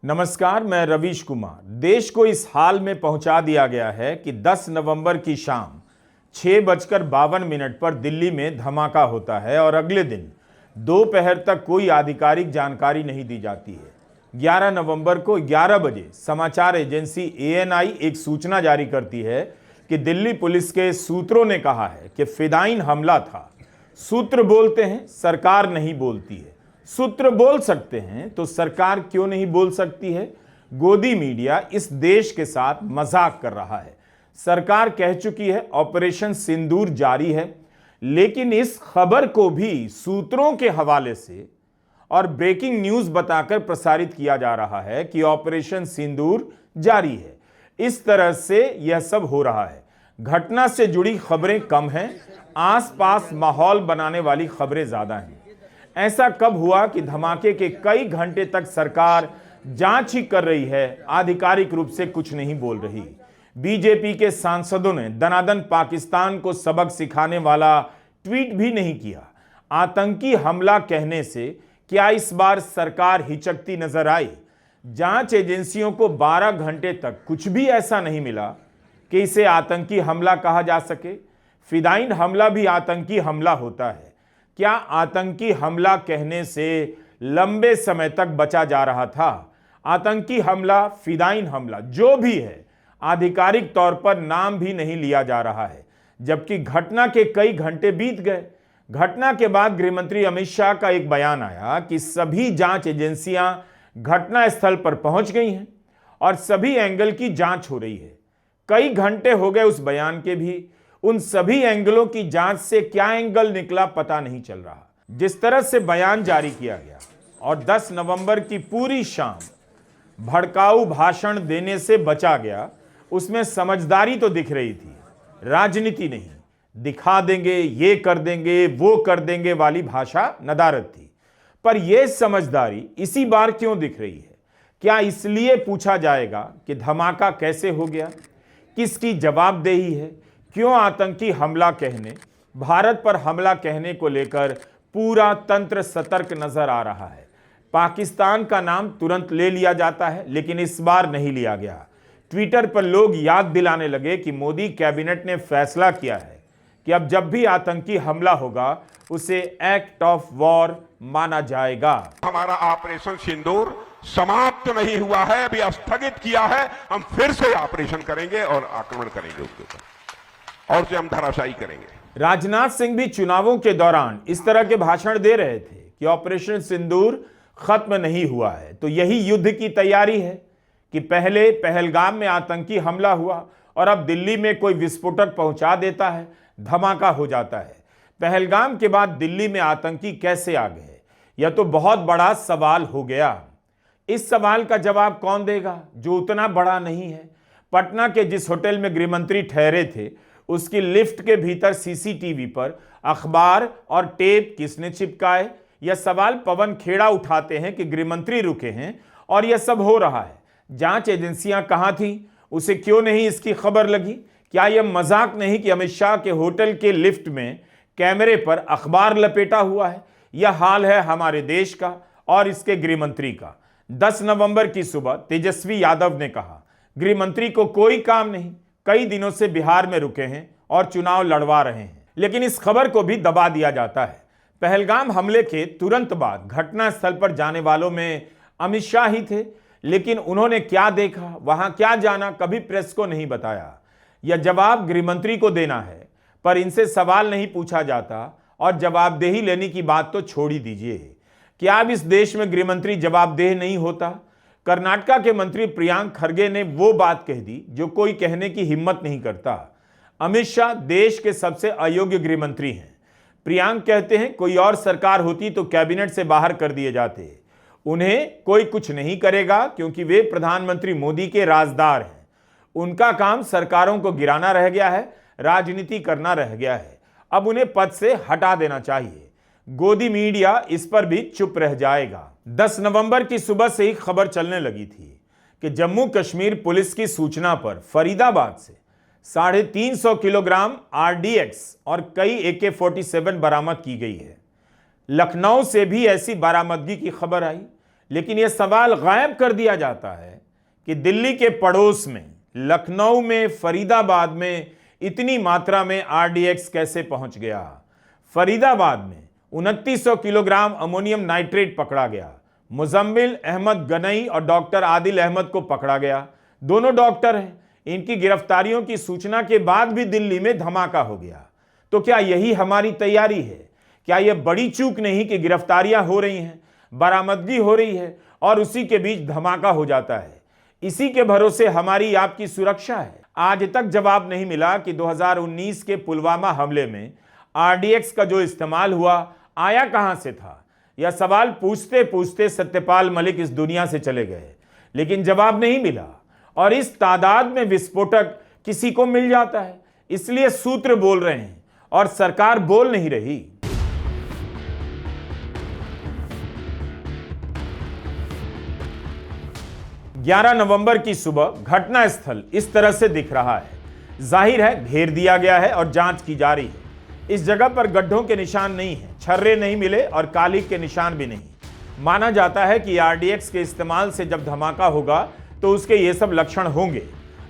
नमस्कार, मैं रवीश कुमार। देश को इस हाल में पहुंचा दिया गया है कि 10 नवंबर की शाम 6:52 पर दिल्ली में धमाका होता है और अगले दिन दोपहर तक कोई आधिकारिक जानकारी नहीं दी जाती है। 11 नवंबर को 11 बजे समाचार एजेंसी ANI एक सूचना जारी करती है कि दिल्ली पुलिस के सूत्रों ने कहा है कि फिदायीन हमला था। सूत्र बोलते हैं, सरकार नहीं बोलती है। सूत्र बोल सकते हैं तो सरकार क्यों नहीं बोल सकती है? गोदी मीडिया इस देश के साथ मजाक कर रहा है। सरकार कह चुकी है ऑपरेशन सिंदूर जारी है, लेकिन इस खबर को भी सूत्रों के हवाले से और ब्रेकिंग न्यूज बताकर प्रसारित किया जा रहा है कि ऑपरेशन सिंदूर जारी है। इस तरह से यह सब हो रहा है। घटना से जुड़ी खबरें कम हैं, आसपास माहौल बनाने वाली खबरें ज्यादा हैं। ऐसा कब हुआ कि धमाके के कई घंटे तक सरकार जांच ही कर रही है, आधिकारिक रूप से कुछ नहीं बोल रही। बीजेपी के सांसदों ने दनादन पाकिस्तान को सबक सिखाने वाला ट्वीट भी नहीं किया। आतंकी हमला कहने से क्या इस बार सरकार हिचकती नजर आई? जांच एजेंसियों को 12 घंटे तक कुछ भी ऐसा नहीं मिला कि इसे आतंकी हमला कहा जा सके। फिदायीन हमला भी आतंकी हमला होता है। क्या आतंकी हमला कहने से लंबे समय तक बचा जा रहा था? आतंकी हमला, फिदायीन हमला जो भी है, आधिकारिक तौर पर नाम भी नहीं लिया जा रहा है, जबकि घटना के कई घंटे बीत गए। घटना के बाद गृहमंत्री अमित शाह का एक बयान आया कि सभी जांच एजेंसियां घटनास्थल पर पहुंच गई हैं और सभी एंगल की जांच हो रही है। कई घंटे हो गए उस बयान के भी। उन सभी एंगलों की जांच से क्या एंगल निकला पता नहीं चल रहा। जिस तरह से बयान जारी किया गया और 10 नवंबर की पूरी शाम भड़काऊ भाषण देने से बचा गया, उसमें समझदारी तो दिख रही थी, राजनीति नहीं। दिखा देंगे, ये कर देंगे, वो कर देंगे वाली भाषा नदारद थी। पर यह समझदारी इसी बार क्यों दिख रही है? क्या इसलिए पूछा जाएगा कि धमाका कैसे हो गया, किसकी जवाबदेही है? क्यों आतंकी हमला कहने, भारत पर हमला कहने को लेकर पूरा तंत्र सतर्क नजर आ रहा है। पाकिस्तान का नाम तुरंत ले लिया जाता है, लेकिन इस बार नहीं लिया गया। ट्विटर पर लोग याद दिलाने लगे कि मोदी कैबिनेट ने फैसला किया है कि अब जब भी आतंकी हमला होगा उसे एक्ट ऑफ वॉर माना जाएगा। हमारा ऑपरेशन सिंदूर समाप्त नहीं हुआ है, अभी स्थगित किया है। हम फिर से ऑपरेशन करेंगे और आक्रमण करेंगे उसके ऊपर, और उसे हम धराशायी करेंगे। राजनाथ सिंह भी चुनावों के दौरान इस तरह के भाषण दे रहे थे कि ऑपरेशन सिंदूर खत्म नहीं हुआ है। तो यही युद्ध की तैयारी है कि पहले पहलगाम में आतंकी हमला हुआ और अब दिल्ली में कोई विस्फोटक पहुंचा देता है, धमाका हो जाता है। पहलगाम के बाद दिल्ली में आतंकी कैसे आ गए, यह तो बहुत बड़ा सवाल हो गया। इस सवाल का जवाब कौन देगा जो उतना बड़ा नहीं है? पटना के जिस होटल में गृहमंत्री ठहरे थे, उसकी लिफ्ट के भीतर CCTV पर अखबार और टेप किसने चिपकाए? यह सवाल पवन खेड़ा उठाते हैं कि गृहमंत्री रुके हैं और यह सब हो रहा है। जांच एजेंसियां कहां थी? उसे क्यों नहीं इसकी खबर लगी? क्या यह मजाक नहीं कि अमित शाह के होटल के लिफ्ट में कैमरे पर अखबार लपेटा हुआ है? यह हाल है हमारे देश का और इसके गृहमंत्री का। 10 नवंबर की सुबह तेजस्वी यादव ने कहा गृहमंत्री को कोई काम नहीं, कई दिनों से बिहार में रुके हैं और चुनाव लड़वा रहे हैं। लेकिन इस खबर को भी दबा दिया जाता है। पहलगाम हमले के तुरंत बाद घटनास्थल पर जाने वालों में अमित शाह ही थे, लेकिन उन्होंने क्या देखा, वहां क्या जाना, कभी प्रेस को नहीं बताया। यह जवाब गृहमंत्री को देना है, पर इनसे सवाल नहीं पूछा जाता और जवाबदेही लेने की बात तो छोड़ ही दीजिए। क्या अब इस देश में गृहमंत्री जवाबदेह नहीं होता? कर्नाटका के मंत्री प्रियांक खरगे ने वो बात कह दी जो कोई कहने की हिम्मत नहीं करता। अमित शाह देश के सबसे अयोग्य गृहमंत्री हैं। प्रियांक कहते हैं कोई और सरकार होती तो कैबिनेट से बाहर कर दिए जाते। उन्हें कोई कुछ नहीं करेगा क्योंकि वे प्रधानमंत्री मोदी के राजदार हैं। उनका काम सरकारों को गिराना रह गया है, राजनीति करना रह गया है। अब उन्हें पद से हटा देना चाहिए। गोदी मीडिया इस पर भी चुप रह जाएगा। 10 नवंबर की सुबह से ही खबर चलने लगी थी कि जम्मू कश्मीर पुलिस की सूचना पर फरीदाबाद से 350 किलोग्राम RDX और कई AK-47 बरामद की गई है। लखनऊ से भी ऐसी बरामदगी की खबर आई, लेकिन यह सवाल गायब कर दिया जाता है कि दिल्ली के पड़ोस में लखनऊ में, फरीदाबाद में इतनी मात्रा में आरडीएक्स कैसे पहुंच गया। फरीदाबाद में 2900 किलोग्राम अमोनियम नाइट्रेट पकड़ा गया। मुजम्मिल अहमद गनई और डॉक्टर आदिल अहमद को पकड़ा गया। दोनों डॉक्टर हैं। इनकी गिरफ्तारियों की सूचना के बाद भी दिल्ली में धमाका हो गया। तो क्या यही हमारी तैयारी है? क्या यह बड़ी चूक नहीं कि गिरफ्तारियां हो रही हैं, बरामदगी हो रही है और उसी के बीच धमाका हो जाता है? इसी के भरोसे हमारी आपकी सुरक्षा है। आज तक जवाब नहीं मिला कि 2019 के पुलवामा हमले में आरडीएक्स का जो इस्तेमाल हुआ आया कहां से था। यह सवाल पूछते पूछते सत्यपाल मलिक इस दुनिया से चले गए, लेकिन जवाब नहीं मिला। और इस तादाद में विस्फोटक किसी को मिल जाता है, इसलिए सूत्र बोल रहे हैं और सरकार बोल नहीं रही। ग्यारह नवंबर की सुबह घटना स्थल इस तरह से दिख रहा है। जाहिर है घेर दिया गया है और जांच की जा रही है। इस जगह पर गड्ढों के निशान नहीं है, छर्रे नहीं मिले और काली के निशान भी नहीं। माना जाता है कि आरडीएक्स के इस्तेमाल से जब धमाका होगा तो उसके ये सब लक्षण होंगे।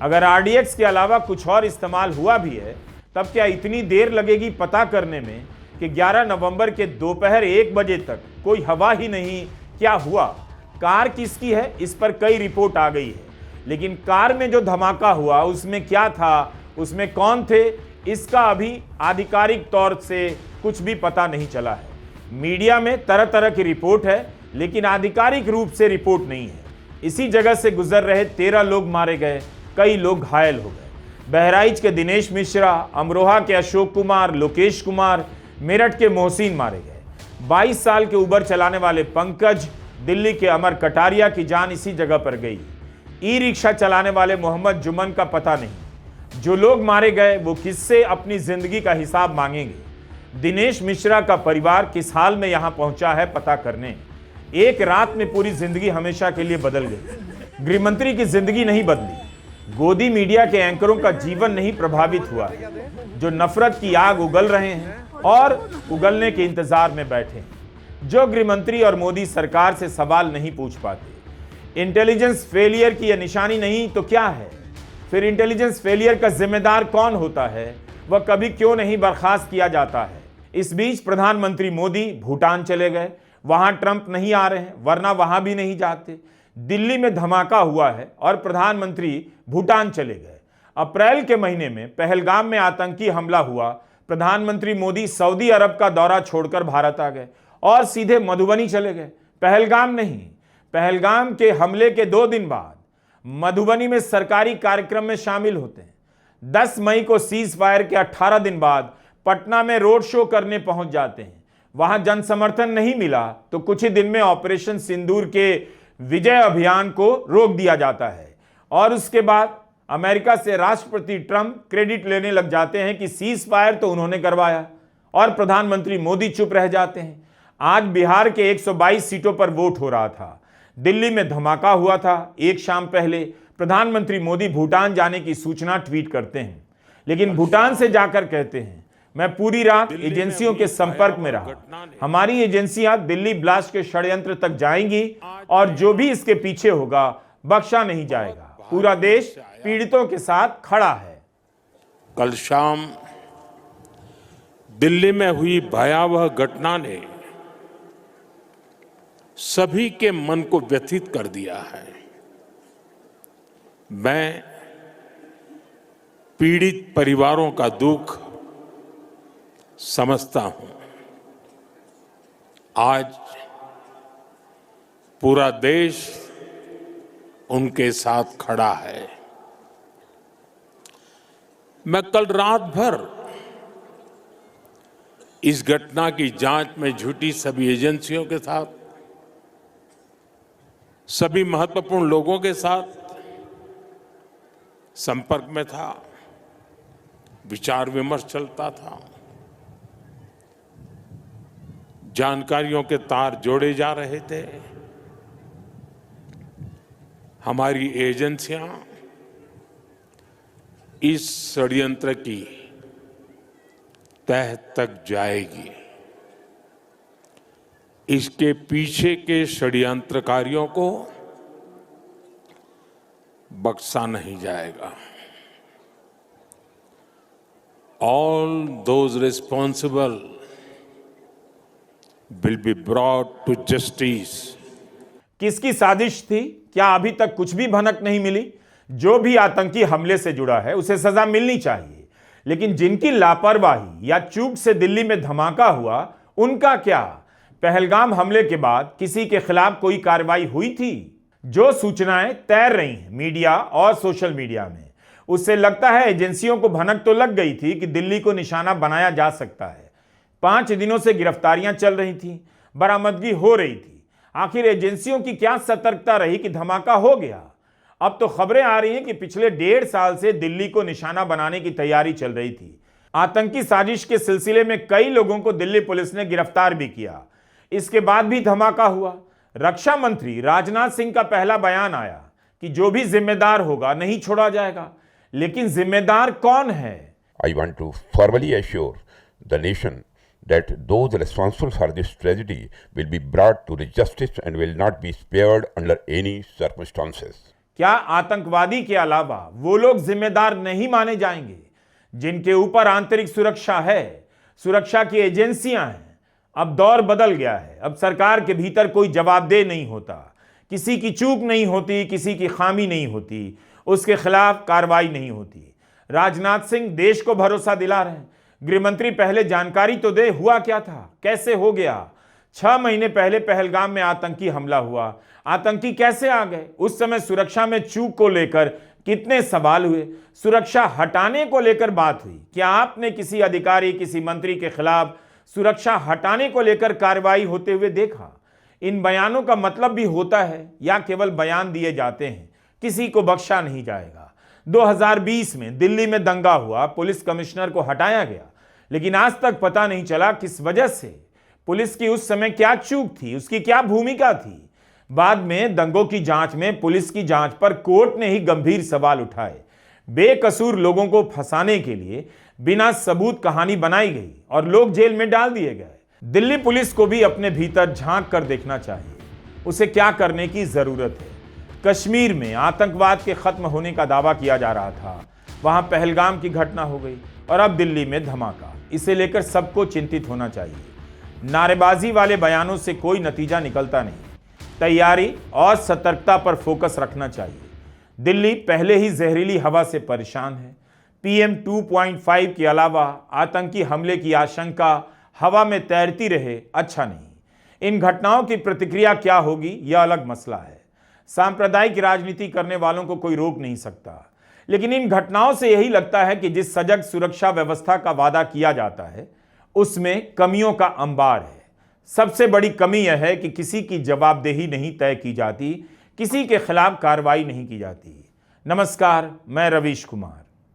अगर आरडीएक्स के अलावा कुछ और इस्तेमाल हुआ भी है, तब क्या इतनी देर लगेगी पता करने में कि 11 नवंबर के दोपहर 1 बजे तक कोई हवा ही नहीं क्या हुआ? कार किसकी है, इस पर कई रिपोर्ट आ गई है, लेकिन कार में जो धमाका हुआ उसमें क्या था, उसमें कौन थे, इसका अभी आधिकारिक तौर से कुछ भी पता नहीं चला है। मीडिया में तरह तरह की रिपोर्ट है, लेकिन आधिकारिक रूप से रिपोर्ट नहीं है। इसी जगह से गुजर रहे 13 लोग मारे गए, कई लोग घायल हो गए। बहराइच के दिनेश मिश्रा, अमरोहा के अशोक कुमार, लोकेश कुमार, मेरठ के मोहसिन मारे गए। 22 साल के उबर चलाने वाले पंकज, दिल्ली के अमर कटारिया की जान इसी जगह पर गई। ई रिक्शा चलाने वाले मोहम्मद जुमन का पता नहीं। जो लोग मारे गए वो किससे अपनी जिंदगी का हिसाब मांगेंगे? दिनेश मिश्रा का परिवार किस हाल में यहां पहुंचा है पता करने। एक रात में पूरी जिंदगी हमेशा के लिए बदल गई। गृहमंत्री की जिंदगी नहीं बदली, गोदी मीडिया के एंकरों का जीवन नहीं प्रभावित हुआ, जो नफरत की आग उगल रहे हैं और उगलने के इंतजार में बैठे हैं, जो गृहमंत्री और मोदी सरकार से सवाल नहीं पूछ पाते। इंटेलिजेंस फेलियर की यह निशानी नहीं तो क्या है? फिर इंटेलिजेंस फेलियर का जिम्मेदार कौन होता है? वह कभी क्यों नहीं बर्खास्त किया जाता है? इस बीच प्रधानमंत्री मोदी भूटान चले गए। वहां ट्रंप नहीं आ रहे हैं, वरना वहां भी नहीं जाते। दिल्ली में धमाका हुआ है और प्रधानमंत्री भूटान चले गए। अप्रैल के महीने में पहलगाम में आतंकी हमला हुआ। प्रधानमंत्री मोदी सऊदी अरब का दौरा छोड़कर भारत आ गए और सीधे मधुबनी चले गए। पहलगाम नहीं, पहलगाम के हमले के 2 दिन बाद मधुबनी में सरकारी कार्यक्रम में शामिल होते हैं। 10 मई को सीज फायर के 18 दिन बाद पटना में रोड शो करने पहुंच जाते हैं। वहां जन समर्थन नहीं मिला तो कुछ ही दिन में ऑपरेशन सिंदूर के विजय अभियान को रोक दिया जाता है और उसके बाद अमेरिका से राष्ट्रपति ट्रंप क्रेडिट लेने लग जाते हैं कि सीज फायर तो उन्होंने करवाया और प्रधानमंत्री मोदी चुप रह जाते हैं। आज बिहार के 122 सीटों पर वोट हो रहा था। दिल्ली में धमाका हुआ था। एक शाम पहले प्रधानमंत्री मोदी भूटान जाने की सूचना ट्वीट करते हैं, लेकिन भूटान से जाकर कहते हैं मैं पूरी रात एजेंसियों के संपर्क में रहा। हमारी एजेंसियां दिल्ली ब्लास्ट के षड्यंत्र तक जाएंगी और जो भी इसके पीछे होगा बख्शा नहीं जाएगा। पूरा देश पीड़ितों के साथ खड़ा है। कल शाम दिल्ली में हुई भयावह घटना ने सभी के मन को व्यथित कर दिया है। मैं पीड़ित परिवारों का दुख समझता हूं। आज पूरा देश उनके साथ खड़ा है। मैं कल रात भर इस घटना की जांच में जुटी सभी एजेंसियों के साथ, सभी महत्वपूर्ण लोगों के साथ संपर्क में था, विचार विमर्श चलता था, जानकारियों के तार जोड़े जा रहे थे। हमारी एजेंसियां इस षड्यंत्र की तह तक जाएगी। इसके पीछे के षड्यंत्रकारियों को बख्शा नहीं जाएगा। All those responsible will be brought to justice. किसकी साजिश थी? क्या अभी तक कुछ भी भनक नहीं मिली? जो भी आतंकी हमले से जुड़ा है उसे सजा मिलनी चाहिए, लेकिन जिनकी लापरवाही या चूक से दिल्ली में धमाका हुआ उनका क्या? पहलगाम हमले के बाद किसी के खिलाफ कोई कार्रवाई हुई थी? जो सूचनाएं तैर रही हैं मीडिया और सोशल मीडिया में, उससे लगता है एजेंसियों को भनक तो लग गई थी कि दिल्ली को निशाना बनाया जा सकता है। 5 दिनों से गिरफ्तारियां चल रही थी, बरामदगी हो रही थी। आखिर एजेंसियों की क्या सतर्कता रही कि धमाका हो गया? अब तो खबरें आ रही हैं कि पिछले 1.5 साल से दिल्ली को निशाना बनाने की तैयारी चल रही थी। आतंकी साजिश के सिलसिले में कई लोगों को दिल्ली पुलिस ने गिरफ्तार भी किया। इसके बाद भी धमाका हुआ। रक्षा मंत्री राजनाथ सिंह का पहला बयान आया कि जो भी जिम्मेदार होगा नहीं छोड़ा जाएगा, लेकिन जिम्मेदार कौन है? I want to formally assure the nation that those responsible for this tragedy will be brought to the justice and will not be spared under any circumstances. क्या आतंकवादी के अलावा वो लोग जिम्मेदार नहीं माने जाएंगे जिनके ऊपर आंतरिक सुरक्षा है, सुरक्षा की एजेंसियां हैं? अब दौर बदल गया है। अब सरकार के भीतर कोई जवाबदेह नहीं होता, किसी की चूक नहीं होती, किसी की खामी नहीं होती, उसके खिलाफ कार्रवाई नहीं होती। राजनाथ सिंह देश को भरोसा दिला रहे हैं। गृहमंत्री पहले जानकारी तो दे, हुआ क्या था, कैसे हो गया? 6 महीने पहले पहलगाम में आतंकी हमला हुआ, आतंकी कैसे आ गए? उस समय सुरक्षा में चूक को लेकर कितने सवाल हुए? सुरक्षा हटाने को लेकर बात हुई। क्या आपने किसी अधिकारी, किसी मंत्री के खिलाफ सुरक्षा हटाने को लेकर कार्रवाई होते हुए देखा? इन बयानों का मतलब भी होता है या केवल बयान दिए जाते हैं? किसी को बख्शा नहीं जाएगा। 2020 में दिल्ली में दंगा हुआ, पुलिस कमिश्नर को हटाया गया, लेकिन आज तक पता नहीं चला किस वजह से। पुलिस की उस समय क्या चूक थी, उसकी क्या भूमिका थी? बाद में दंगों की जांच में पुलिस की जांच पर कोर्ट ने ही गंभीर सवाल उठाए। बेकसूर लोगों को फंसाने के लिए बिना सबूत कहानी बनाई गई और लोग जेल में डाल दिए गए। दिल्ली पुलिस को भी अपने भीतर झांक कर देखना चाहिए, उसे क्या करने की जरूरत है। कश्मीर में आतंकवाद के खत्म होने का दावा किया जा रहा था, वहां पहलगाम की घटना हो गई और अब दिल्ली में धमाका। इसे लेकर सबको चिंतित होना चाहिए। नारेबाजी वाले बयानों से कोई नतीजा निकलता नहीं। तैयारी और सतर्कता पर फोकस रखना चाहिए। दिल्ली पहले ही जहरीली हवा से परेशान है। PM 2.5 के अलावा आतंकी हमले की आशंका हवा में तैरती रहे, अच्छा नहीं। इन घटनाओं की प्रतिक्रिया क्या होगी यह अलग मसला है। सांप्रदायिक राजनीति करने वालों को कोई रोक नहीं सकता, लेकिन इन घटनाओं से यही लगता है कि जिस सजग सुरक्षा व्यवस्था का वादा किया जाता है उसमें कमियों का अंबार है। सबसे बड़ी कमी यह है कि किसी की जवाबदेही नहीं तय की जाती, किसी के खिलाफ कार्रवाई नहीं की जाती। नमस्कार, मैं रवीश कुमार।